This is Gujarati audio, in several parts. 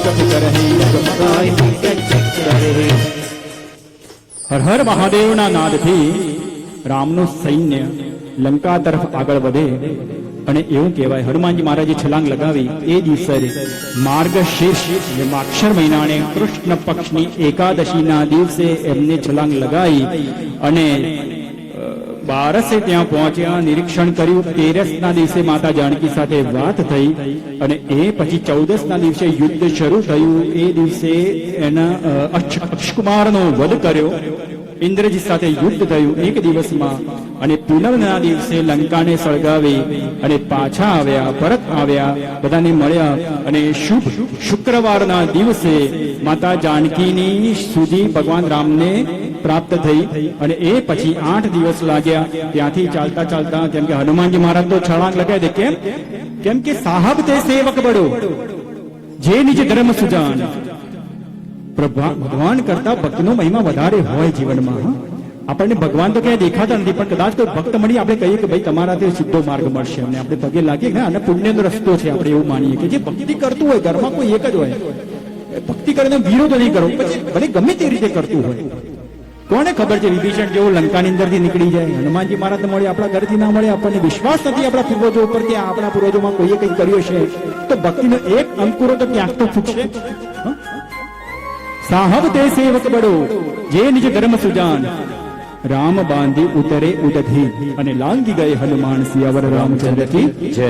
कथि करहि हर हर महादेवना नादथी रामનું સૈન્ય લંકા તરફ આગળ વધે અને એવું કહેવાય હનુમાનજી મહારાજે છલાંગ લગાવી એ દિવસે માર્ગશીર્ષ એટલે માક્ષર મહિનાને કૃષ્ણ પક્ષની એકાદશીના દિવસે એમને છલાંગ લગાવી અને 12 ત્યાં પહોંચ્યા, નિરીક્ષણ કર્યું. 13ના દિવસે માતા જાનકી સાથે વાત થઈ અને એ પછી 14ના દિવસે યુદ્ધ શરૂ થયું. એ દિવસે એના અક્ષકુમારનો વધ કર્યો. ઇન્દ્રજીત સાથે યુદ્ધ થયું એક દિવસમાં અને પૂનમના દિવસે લંકાને સળગાવી અને પાછા આવ્યા, પરત આવ્યા, બધાને મળ્યા અને શુભ શુક્રવારના દિવસે માતા જાનકીની સુધી ભગવાન રામને પ્રાપ્ત થઈ અને એ પછી 8 દિવસ લાગ્યા. ત્યાંથી ચાલતા ચાલતા, કેમ કે હનુમાનજી મહારાજ તો છલાંગ લગાવી દે, કેમ કે સાહબ તે સેવક બડો જે નિજ ધર્મ સુજાન. ભગવાન કરતા ભક્તનો મહિમા વધારે હોય જીવનમાં. આપણને ભગવાન તો ક્યાંય દેખાતા નથી, પણ કદાચ કોઈ ભક્ત મળી આપણે કહીએ કે ભાઈ તમારાથી સીધો માર્ગ મળશે, અને આપણે પગે લાગીએ ને અને પુણ્યનો રસ્તો છે, આપણે એવું માનીએ કે જે ભક્તિ કરતું હોય, ઘરમાં કોઈ એક જ હોય, ભક્તિ કરીને વિરોધ નહીં કરો, પછી ભલે ગમે તે રીતે કરતું હોય. કોને ખબર છે વિભીષણ જેવો લંકાની અંદરથી નીકળી જાય, હનુમાનજી મહારાજ મળે, આપણા ઘરથી ના મળે, આપણને વિશ્વાસ નથી આપણા પૂર્વજો ઉપર કે આપણા પૂર્વજોમાં કોઈએ કંઈક કર્યું છે, તો ભક્તિનો એક અંકુરો તો ક્યાંક તો ફૂટશે. સાહબ તે સેવક બડો જે નિજ ધર્મ સુજાન. રામ બાંધી ઉતરે ઉદધી અને લાંગી ગયે હનુમાન સિયાવર રામચંદ્ર કી જય.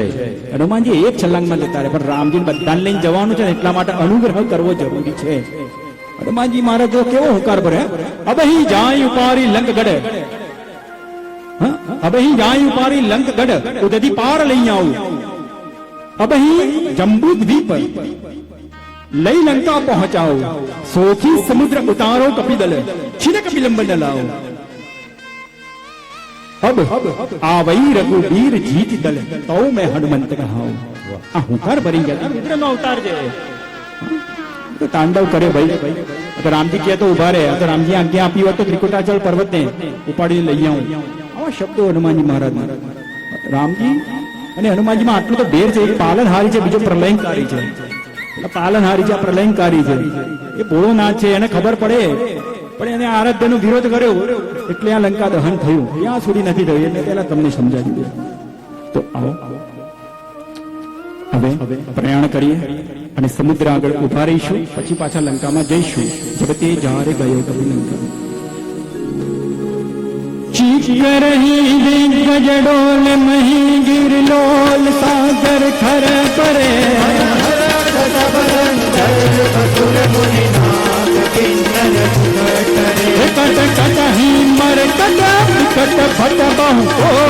હનુમાનજી એક છલાંગમાં જતા રહે, પણ રામજી બધાને લઈને જવાનું છે ને એટલા માટે અનુગ્રહ કરવો જરૂરી છે. હનુમાનજી મહારાજ જો કેવો હુંકાર ભરે, અબહી જાય ઉપારી લંક ગઢ, અબહી જાય ઉપારી લંક ગઢ, ઉદધી પાર લઈ આવું, અબહી જંબુ દ્વીપ લઈ લંકા પહોંચાઓ, સોથી સમુદ્ર ઉતારો કપિદલ, છીન કપિલંબન લાવો, અબ આવઈ રઘુબીર જીત દલ, તો મેં હનુમંત કહાઉં. આ હુંકાર ભરી ગયા, રુદ્રનો અવતાર છે, તો તાંડવ કરે ભાઈ. તો રામજી કહે તો ઉભા રહે, તો રામજી આજ્ઞા આપી હોત તો ત્રિકુટાચલ પર્વતને ઉપાડીને લઈ આવું. આવા શબ્દો હનુમાનજી મહારાજ. રામજી અને હનુમાનજીમાં આટલું તો ભેર છે, એક પાલનહારી છે, બીજો પ્રલયંકારી છે. પાલનહારી છે, પ્રલયંકારી છે. એ ભોળો નાથ છે, એને ખબર પડે, પણ એને આરાધ્યનો વિરોધ કર્યો એટલે આ લંકા દહન થયું. ત્યાં સુધી નથી થયું, એટલે પહેલા તમને સમજાવી દે. તો આવો હવે પ્રયાણ કરીએ અને સમુદ્ર આગળ ઉભા રહીશું, પછી પાછા લંકામાં જઈશું. જગતે જારે ગયો કભી લંકા ચીક રહી ગજડોલ મહી ગિરલોલ સાગર ખર પરે કટ કટ હી મર કટ કટ ફટ બહુ